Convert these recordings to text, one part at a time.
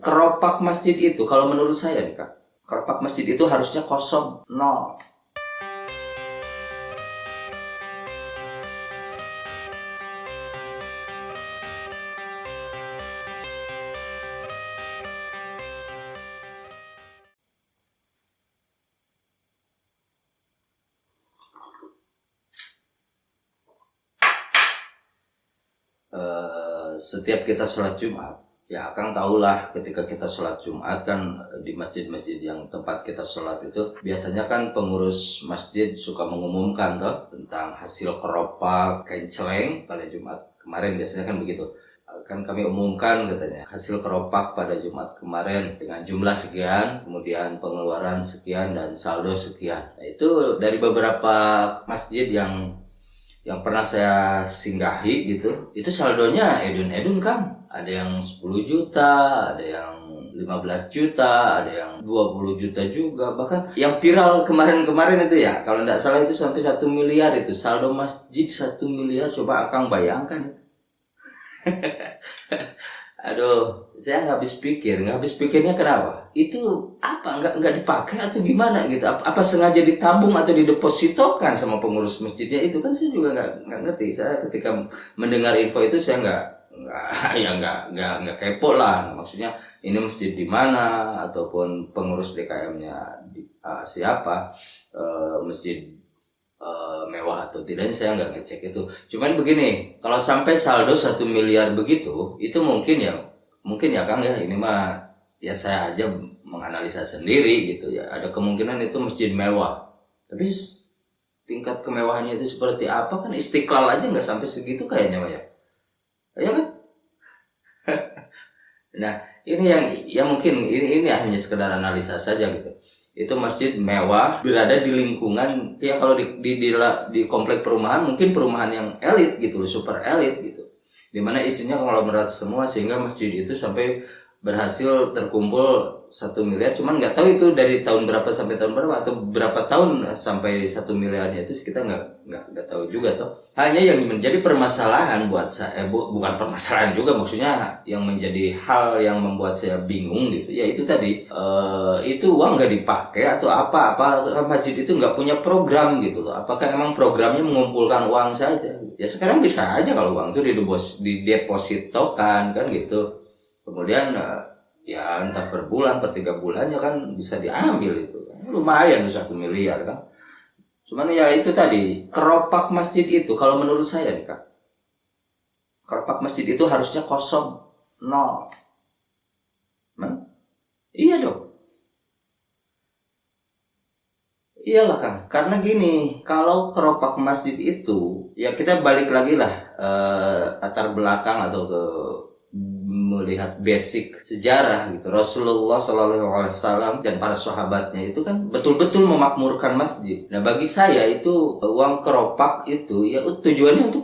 Keropak masjid itu kalau menurut saya nih Kak, keropak masjid itu harusnya kosong, nol. Setiap kita sholat Jumat, ya Kang tahulah ketika kita sholat Jumat kan di masjid-masjid yang tempat kita sholat itu biasanya kan pengurus masjid suka mengumumkan toh tentang hasil keropak kain celeng pada Jumat kemarin, biasanya kan begitu. Kan kami umumkan katanya hasil keropak pada Jumat kemarin dengan jumlah sekian, kemudian pengeluaran sekian dan saldo sekian. Nah, itu dari beberapa masjid yang pernah saya singgahi gitu, itu saldonya edun-edun kan. Ada yang 10 juta, ada yang 15 juta, ada yang 20 juta juga. Bahkan yang viral kemarin-kemarin itu ya, kalau tidak salah itu sampai 1 miliar itu. Saldo masjid 1 miliar, coba Akang bayangkan itu. Aduh, saya nggak habis pikirnya kenapa? Itu apa? Nggak dipakai atau gimana gitu? Apa sengaja ditabung atau didepositokan sama pengurus masjidnya itu? Kan saya juga nggak ngerti. Saya ketika mendengar info itu saya nggak kepo lah. Maksudnya ini masjid di mana ataupun pengurus DKM-nya siapa, masjid mewah atau tidaknya saya nggak ngecek itu. Cuman begini, kalau sampai saldo 1 miliar begitu, itu mungkin ya Kang ya, ini mah ya saya aja menganalisa sendiri gitu ya. Ada kemungkinan itu masjid mewah. Tapi tingkat kemewahannya itu seperti apa kan Istiqlal aja nggak sampai segitu kayaknya ya. Ya kan? Nah, ini yang mungkin ini hanya sekedar analisa saja gitu. Itu masjid mewah berada di lingkungan ya, kalau di komplek perumahan mungkin perumahan yang elit gitu loh, super elit gitu, dimana isinya konglomerat semua, sehingga masjid itu sampai berhasil terkumpul 1 miliar. Cuman nggak tahu itu dari tahun berapa sampai tahun berapa, atau berapa tahun sampai 1 miliarnya itu kita nggak tahu juga toh. Hanya yang menjadi permasalahan buat saya, bukan permasalahan juga, maksudnya yang menjadi hal yang membuat saya bingung gitu ya, itu tadi itu uang nggak dipakai atau apa masjid itu nggak punya program gitu loh. Apakah emang programnya mengumpulkan uang saja? Ya sekarang bisa aja kalau uang itu didepositokan kan gitu, kemudian ya entah per bulan, per 3 bulannya kan bisa diambil itu. Lumayan tuh 1 miliar kan. Cuman ya itu tadi, keropak masjid itu kalau menurut saya nih Kak, keropak masjid itu harusnya kosong, nol. Iya dong. Iyalah Kang, karena gini, kalau keropak masjid itu ya kita balik lagi lah latar belakang atau ke melihat basic sejarah gitu. Rasulullah SAW dan para sahabatnya itu kan betul-betul memakmurkan masjid. Nah bagi saya itu uang keropak itu ya tujuannya untuk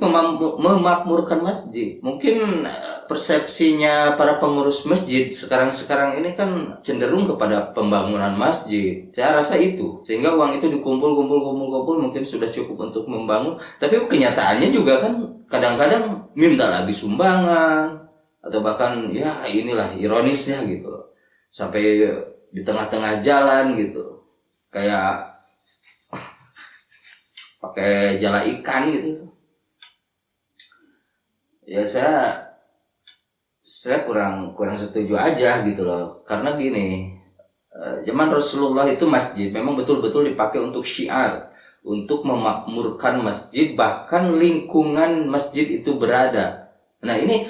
memakmurkan masjid. Mungkin persepsinya para pengurus masjid sekarang ini kan cenderung kepada pembangunan masjid. Saya rasa itu, sehingga uang itu dikumpul mungkin sudah cukup untuk membangun. Tapi kenyataannya juga kan kadang-kadang minta lagi sumbangan, atau bahkan ya inilah ironisnya gitu loh, sampai di tengah-tengah jalan gitu kayak pakai jala ikan gitu. Ya saya kurang setuju aja gitu loh, karena gini, zaman Rasulullah itu masjid memang betul-betul dipakai untuk syiar, untuk memakmurkan masjid, bahkan lingkungan masjid itu berada. Nah ini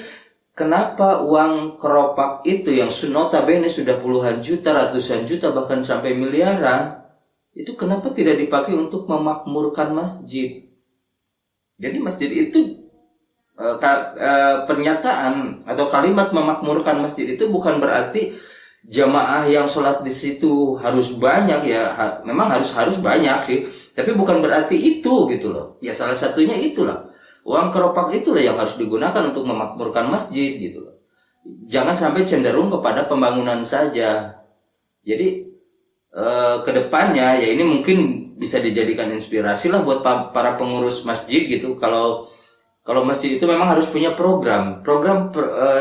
kenapa uang keropak itu yang notabene sudah puluhan juta, ratusan juta, bahkan sampai miliaran, itu kenapa tidak dipakai untuk memakmurkan masjid? Jadi masjid itu pernyataan atau kalimat memakmurkan masjid itu bukan berarti jamaah yang sholat di situ harus banyak ya, memang harus banyak sih, tapi bukan berarti itu gitu loh. Ya salah satunya itulah. Uang keropak itulah yang harus digunakan untuk memakmurkan masjid gitu loh. Jangan sampai cenderung kepada pembangunan saja. Jadi kedepannya ya ini mungkin bisa dijadikan inspirasi lah buat para pengurus masjid gitu. Kalau Kalau masjid itu memang harus punya program.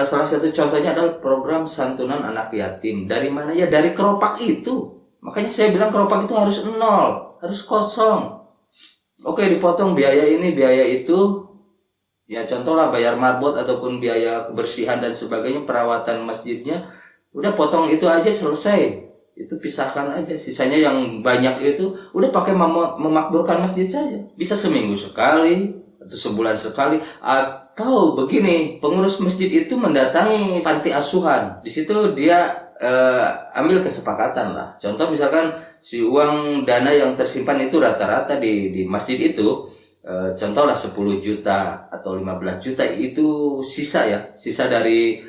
Salah satu contohnya adalah program santunan anak yatim. Dari mana ya? Dari keropak itu. Makanya saya bilang keropak itu harus nol, harus kosong. Oke, dipotong biaya ini, biaya itu. Ya contohlah bayar marbot ataupun biaya kebersihan dan sebagainya, perawatan masjidnya. Udah potong itu aja selesai. Itu pisahkan aja. Sisanya yang banyak itu udah pakai memakmurkan masjid saja. Bisa seminggu sekali atau sebulan sekali, atau begini, pengurus masjid itu mendatangi panti asuhan. Di situ dia ambil kesepakatan lah. Contoh misalkan si uang dana yang tersimpan itu rata-rata di masjid itu, contohlah 10 juta atau 15 juta itu sisa ya, sisa dari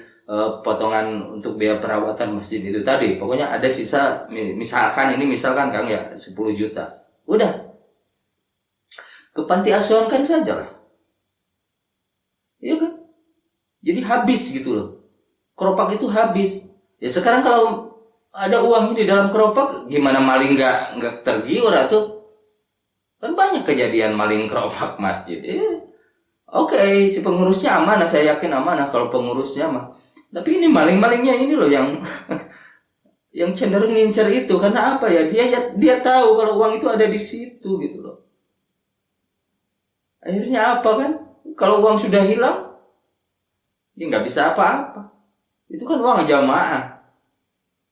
potongan untuk biaya perawatan masjid itu tadi. Pokoknya ada sisa, misalkan Kang ya 10 juta. Udah ke panti asuhan kan saja lah. Iya kan? Jadi habis gitu loh. Keropak itu habis. Ya sekarang kalau ada uangnya di dalam keropak, gimana maling nggak tergiur atau? Kan banyak kejadian maling keropak masjid. Oke, si pengurusnya amanah, saya yakin amanah kalau pengurusnya mah. Tapi ini maling-malingnya ini loh yang yang cenderung ngincer itu. Karena apa ya? Dia tahu kalau uang itu ada di situ gitu loh. Akhirnya apa kan? Kalau uang sudah hilang, ya nggak bisa apa-apa. Itu kan uang jamaah.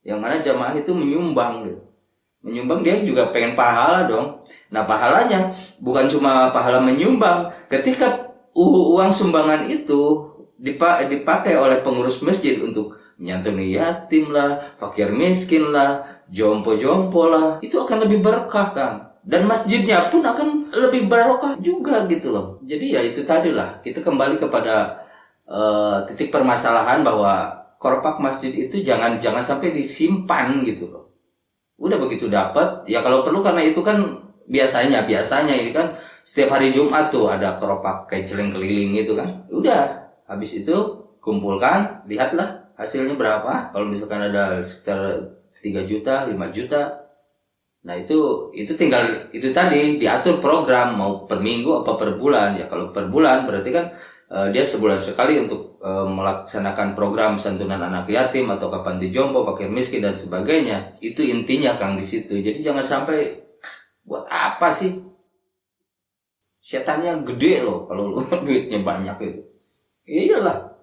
Yang mana jamaah itu menyumbang gitu. Menyumbang dia juga pengen pahala dong. Nah pahalanya bukan cuma pahala menyumbang. Ketika uang sumbangan itu dipakai oleh pengurus masjid untuk menyantuni yatim lah, fakir miskin lah, jompo-jompo lah, itu akan lebih berkah kan. Dan masjidnya pun akan lebih barokah juga gitu loh. Jadi ya itu tadi lah, kita kembali kepada titik permasalahan bahwa keropak masjid itu jangan sampai disimpan gitu loh. Udah begitu dapat, ya kalau perlu, karena itu kan biasanya ini kan setiap hari Jumat tuh ada keropak kayak celeng keliling gitu kan. Udah, habis itu kumpulkan, lihatlah hasilnya berapa. Kalau misalkan ada sekitar 3 juta, 5 juta. Nah itu tinggal itu tadi diatur program mau per minggu apa per bulan. Ya kalau per bulan berarti kan dia sebulan sekali untuk melaksanakan program santunan anak yatim atau ke panti jompo, fakir miskin dan sebagainya. Itu intinya Kang di situ. Jadi jangan sampai buat apa sih? Setannya gede loh kalau duitnya banyak itu. Iyalah.